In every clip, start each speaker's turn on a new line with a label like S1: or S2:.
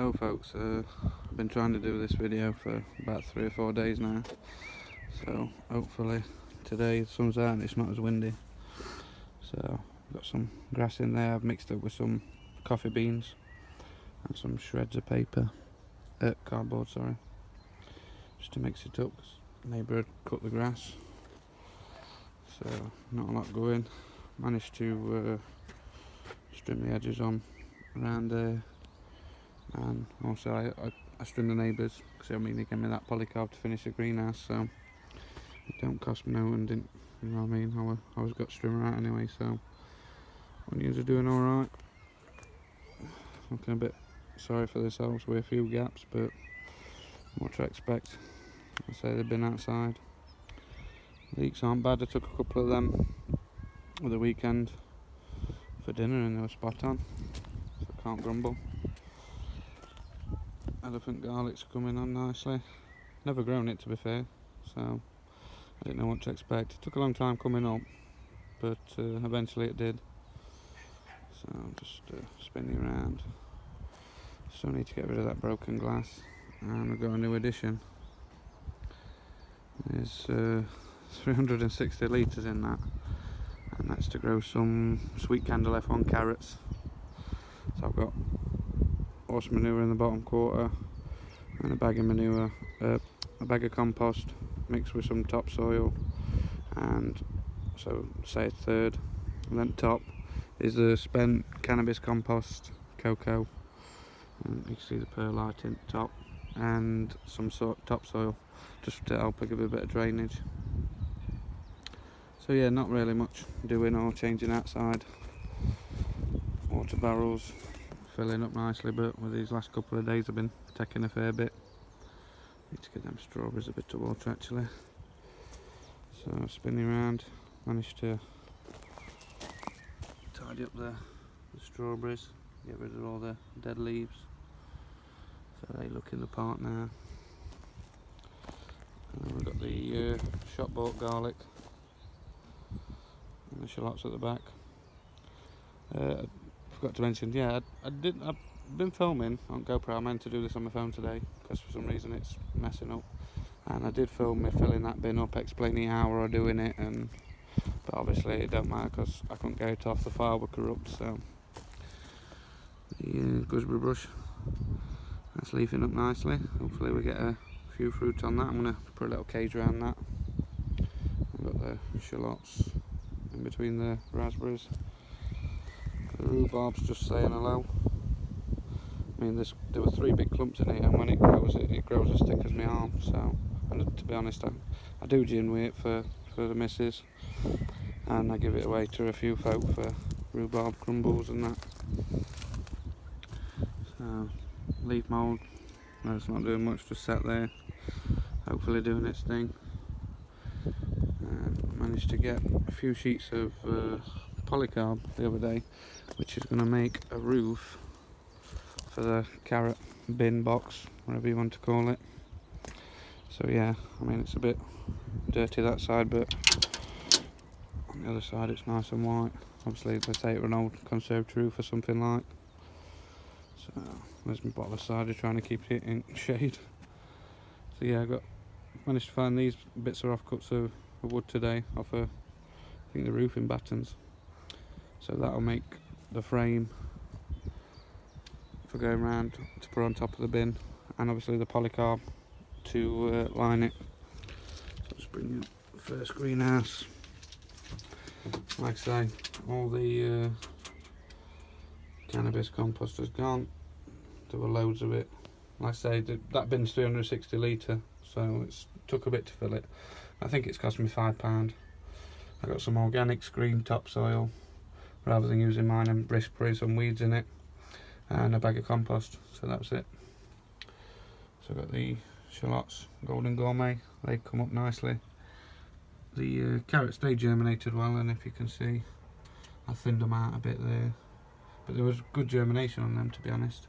S1: Hello folks, I've been trying to do this video for about 3 or 4 days now, so hopefully today the sun's out and it's not as windy. So I've got some grass in there. I've mixed it with some coffee beans and some shreds of cardboard, just to mix it up, because the neighbour had cut the grass, so not a lot going. Managed to trim the edges on around there. And also I trimmed the neighbours, because they gave me that polycarb to finish the greenhouse, so it don't cost me no, and didn't, you know what I mean, I always got trimmer out anyway. So onions are doing alright. Looking a bit sorry for themselves with a few gaps, but what to expect. I say they've been outside. Leeks aren't bad. I took a couple of them at the weekend for dinner and they were spot on, so I can't grumble. Elephant garlic's coming on nicely. Never grown it, to be fair, so I didn't know what to expect. It took a long time coming up, but eventually it did. So I'm just spinning around. Still need to get rid of that broken glass, and we've got a new addition. There's 360 litres in that, and that's to grow some sweet candle F1 carrots. So I've got horse manure in the bottom quarter, and a bag of manure, a bag of compost mixed with some topsoil, and so say a third. And then top is the spent cannabis compost, cocoa, and you can see the perlite in top, and some sort of topsoil just to help give it a bit of drainage. So yeah, not really much doing or changing outside. Water barrels filling up nicely, but with these last couple of days I've been taking a fair bit. Need to get them strawberries a bit to water actually. So spinning around, managed to tidy up the strawberries, get rid of all the dead leaves, so they look in the pot now. And then we've got the shop bought garlic and the shallots at the back. Forgot to mention, yeah, I've been filming on GoPro. I meant to do this on my phone today because for some reason it's messing up, and I did film me filling that bin up, explaining how we're doing it, but obviously it don't matter because I couldn't get it off, the file were corrupt. So the gooseberry bush, that's leafing up nicely. Hopefully we get a few fruit on that. I'm going to put a little cage around that. I've got the shallots in between the raspberries. The rhubarb's just saying hello. I mean, there were 3 big clumps in here, and when it grows as thick as my arm. So, and to be honest, I do gin with it for the missus, and I give it away to a few folk for rhubarb crumbles and that. So, leaf mould, no, it's not doing much, just sat there, hopefully doing its thing. And managed to get a few sheets of polycarb the other day, which is going to make a roof for the carrot bin box, whatever you want to call it. So yeah, I mean, it's a bit dirty that side, but on the other side it's nice and white. Obviously they say it's an old conservatory roof or something like. So there's my bottle of cider, trying to keep it in shade. So yeah, managed to find these bits of offcuts of wood today off I think the roofing battens. So that'll make the frame for going round to put on top of the bin, and obviously the polycarb to line it. So just bring you up the first greenhouse. Like I say, all the cannabis compost has gone. There were loads of it. Like I say, that bin's 360 litre, so it took a bit to fill it. I think it's cost me £5. I got some organic screen topsoil, rather than using mine and raspberries, some weeds in it, and a bag of compost. So that's it. So I've got the shallots, golden gourmet, they come up nicely. The carrots, they germinated well, and if you can see, I thinned them out a bit there, but there was good germination on them, to be honest.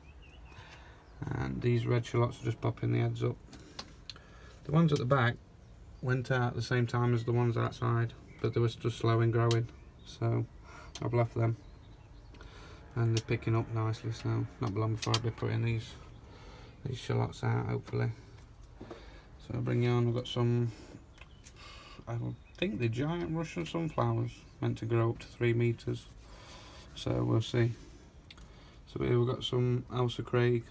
S1: And these red shallots are just popping the heads up. The ones at the back went out at the same time as the ones outside, but they were just slow in growing, so I've left them, and they're picking up nicely, so not long before I'll be putting these these shallots out, hopefully. So I'll bring you on. We've got some, I think the giant Russian sunflowers, meant to grow up to 3 metres. So we'll see. So here we've got some Elsa Craig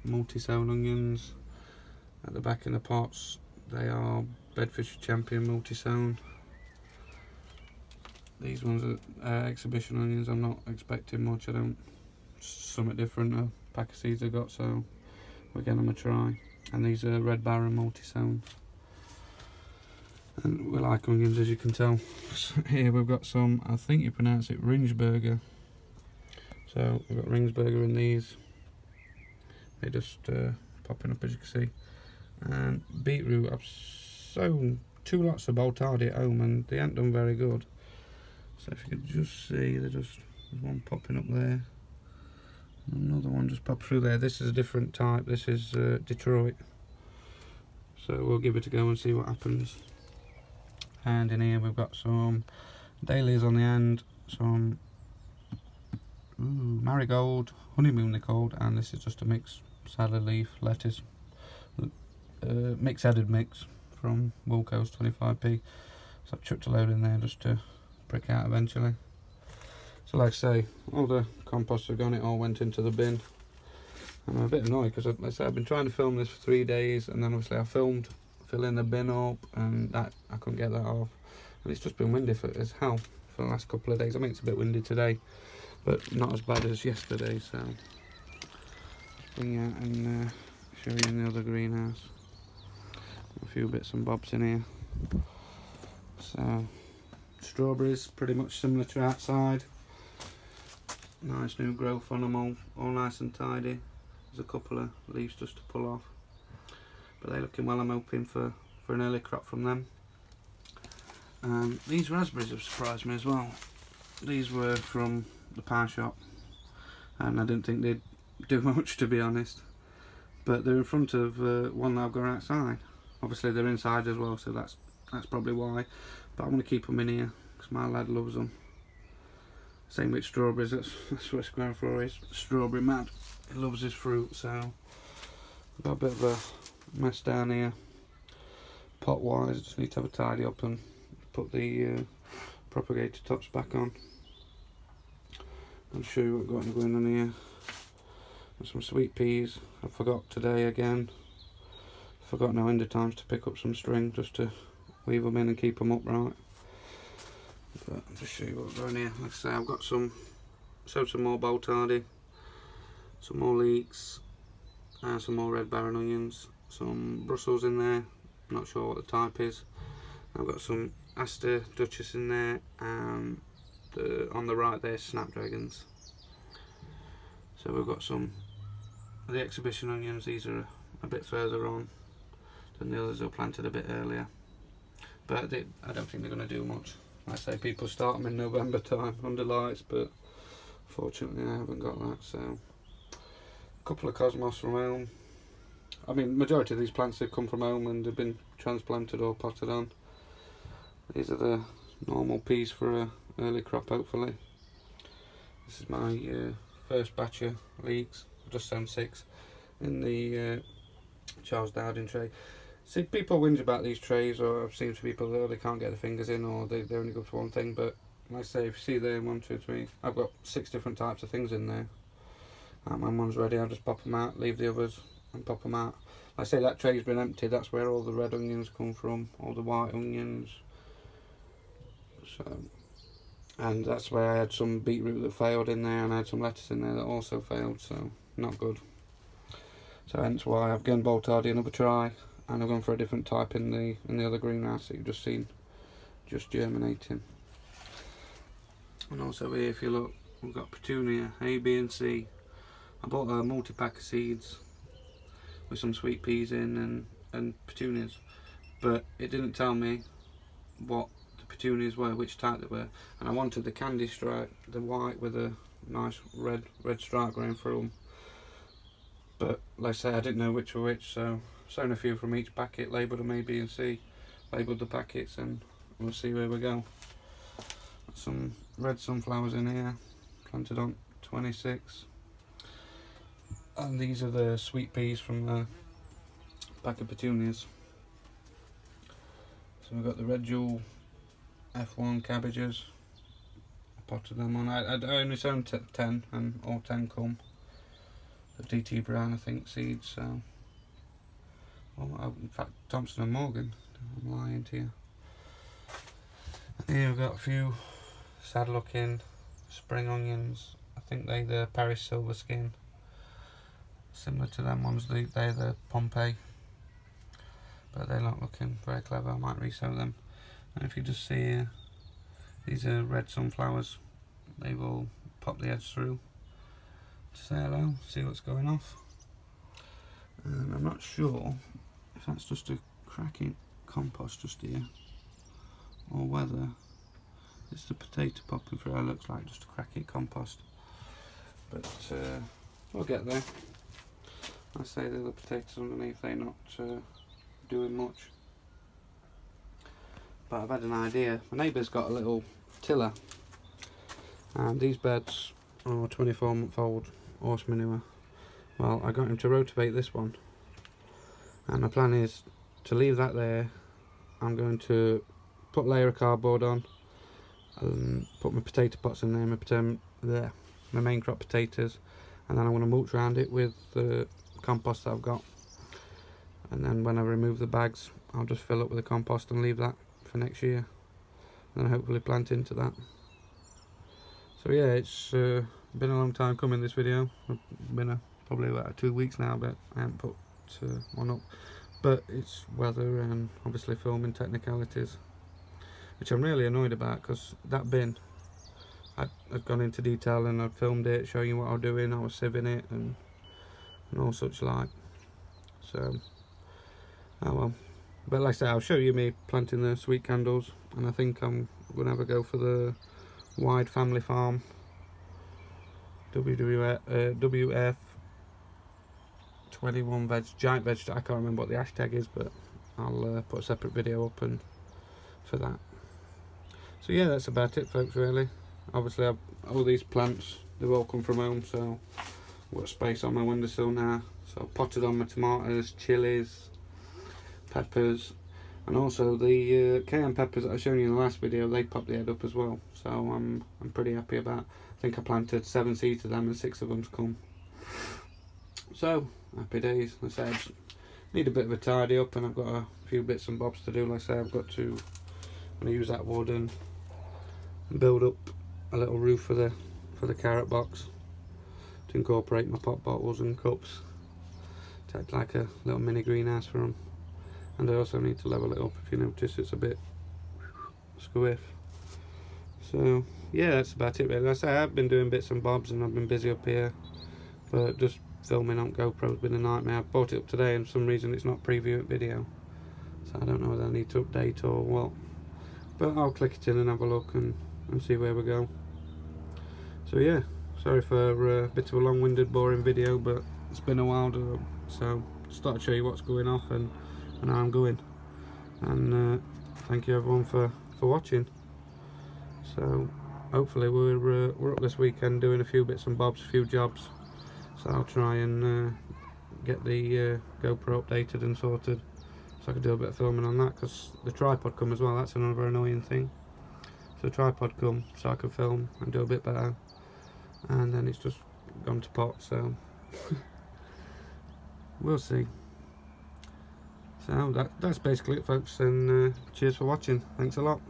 S1: multi-sown onions. At the back in the pots, they are Bedfordshire Champion multi-sown. These ones are exhibition onions. I'm not expecting much. I don't, something different, a pack of seeds I got, so we're giving them a try. And these are Red Baron multi-sown. And we like onions, as you can tell. So here we've got some, I think you pronounce it Ringsberger. So we've got Ringsberger in these. They're just popping up, as you can see. And beetroot, I've sown 2 lots of Boltardi at home and they ain't done very good. So if you could just see, there's one popping up there. Another one just popped through there. This is a different type, this is Detroit. So we'll give it a go and see what happens. And in here we've got some dailies on the end, some marigold, honeymoon they're called, and this is just a mixed salad leaf, lettuce, mixed-headed mix from Woolco's 25p. So I've chucked a load in there just to prick out eventually. So like I say, all the compost have gone, it all went into the bin. And I'm a bit annoyed because, like I say, I've been trying to film this for 3 days, and then obviously I filmed filling the bin up, and that I couldn't get that off. And it's just been windy as hell for the last couple of days. I mean, it's a bit windy today, but not as bad as yesterday. So bring you out and show you in the other greenhouse. A few bits and bobs in here. So strawberries, pretty much similar to outside. Nice new growth on them, all nice and tidy. There's a couple of leaves just to pull off, but they're looking well. I'm hoping for an early crop from them. These raspberries have surprised me as well. These were from the pie shop, and I didn't think they'd do much, to be honest. But they're in front of one that I've got outside. Obviously they're inside as well, so that's probably why. But I'm going to keep them in here because my lad loves them. Same with strawberries. That's what it's going for. Is strawberry mad. He loves his fruit. So I've got a bit of a mess down here. Pot wise, I just need to have a tidy up and put the propagator tops back on. I'll show you what we've got going on here. There's some sweet peas. I forgot today again. Forgot now end of times to pick up some string just to weave them in and keep them upright. But I'll just show you what we've got in here. Like I say, I've got some more Boltardi, some more leeks, and some more Red Baron onions, some Brussels in there, not sure what the type is. I've got some Aster Duchess in there, and on the right there, Snapdragons. So we've got some of the exhibition onions. These are a bit further on than the others, are planted a bit earlier, but I don't think they're going to do much. Like I say, people start them in November time under lights, but fortunately I haven't got that. So a couple of cosmos from home. I mean, majority of these plants have come from home and have been transplanted or potted on. These are the normal peas for a early crop, hopefully. This is my first batch of leeks. I've just sown 6 in the Charles Dowding tray. See, people whinge about these trays, or I've seen people that they can't get their fingers in, or they're only good for one thing. But like I say, if you see there, 1, 2, 3, I've got 6 different types of things in there. And when one's ready, I'll just pop them out, leave the others, and pop them out. Like I say, that tray's been emptied. That's where all the red onions come from, all the white onions. So, and that's where I had some beetroot that failed in there, and I had some lettuce in there that also failed. So not good. So hence why I've given Boltardi another try. And I've gone for a different type in the other greenhouse that you've just seen, just germinating. And also here, if you look, we've got petunia, A, B and C. I bought a multi-pack of seeds with some sweet peas in and petunias, but it didn't tell me what the petunias were, which type they were. And I wanted the candy stripe, the white with a nice red stripe going through them. But like I say, I didn't know which were which, so sown a few from each packet, labelled them A, B and C, labelled the packets, and we'll see where we go. Some red sunflowers in here, planted on 26. And these are the sweet peas from the pack of petunias. So we've got the red jewel F1 cabbages. I potted them on. I only sown 10, and all 10 come. The DT Brown, I think, seeds. So, well, in fact, Thompson and Morgan. I'm lying to you. And here we've got a few sad-looking spring onions. I think they're the Paris Silver Skin. Similar to them ones, they're the Pompeii. But they're not looking very clever. I might resow them. And if you just see here, these are red sunflowers. They've all popped the heads through to say hello, see what's going off. And I'm not sure if that's just a cracking compost just here, or whether it's the potato popping through. It looks like just a cracking compost. But we'll get there. I say the other potatoes underneath, they're not doing much. But I've had an idea. My neighbour's got a little tiller, and these beds are 24-month-old horse manure. Well, I got him to rotivate this one, and my plan is to leave that there. I'm going to put a layer of cardboard on and put my potato pots in there, my main crop potatoes, and then I'm going to mulch around it with the compost that I've got. And then when I remove the bags, I'll just fill up with the compost and leave that for next year, and then hopefully plant into that. So yeah, it's been a long time coming, this video. It's been probably about 2 weeks now, but I haven't put one up. But it's weather and obviously filming technicalities, which I'm really annoyed about, because that bin, I've gone into detail and I've filmed it, showing you what I was doing. I was sieving it and all such like. So, oh well. But like I say, I'll show you me planting the sweet candles, and I think I'm going to have a go for the Wide Family Farm WF 21 giant vegetable. I can't remember what the hashtag is, but I'll put a separate video up and for that. So yeah, that's about it, folks. Really, obviously, all these plants, they've all come from home, so I've got space on my windowsill now. So I've potted on my tomatoes, chilies, peppers, and also the cayenne peppers that I showed you in the last video. They popped the head up as well, so I'm pretty happy about. I think I planted 7 seeds of them, and 6 of them's come. So happy days. Like I said, I just need a bit of a tidy up, and I've got a few bits and bobs to do. Like I say, I'm going to use that wood and build up a little roof for the carrot box to incorporate my pop bottles and cups. Take like a little mini greenhouse for them. And I also need to level it up. If you notice, it's a bit squiff. So yeah, that's about it really. Like I say, I've been doing bits and bobs, and I've been busy up here, but just filming on GoPro's been a nightmare. I bought it up today, and for some reason it's not preview video, so I don't know whether I need to update or what, but I'll click it in and have a look and see where we go. So yeah, sorry for a bit of a long-winded, boring video, but it's been a while, so just thought I'd show you what's going off and how I'm going. And thank you everyone for watching. So hopefully we're up this weekend doing a few bits and bobs, a few jobs. So I'll try and get the GoPro updated and sorted, so I can do a bit of filming on that, because the tripod come as well. That's another annoying thing. So the tripod come so I can film and do a bit better, and then it's just gone to pot, so we'll see. So that's basically it, folks, and cheers for watching. Thanks a lot.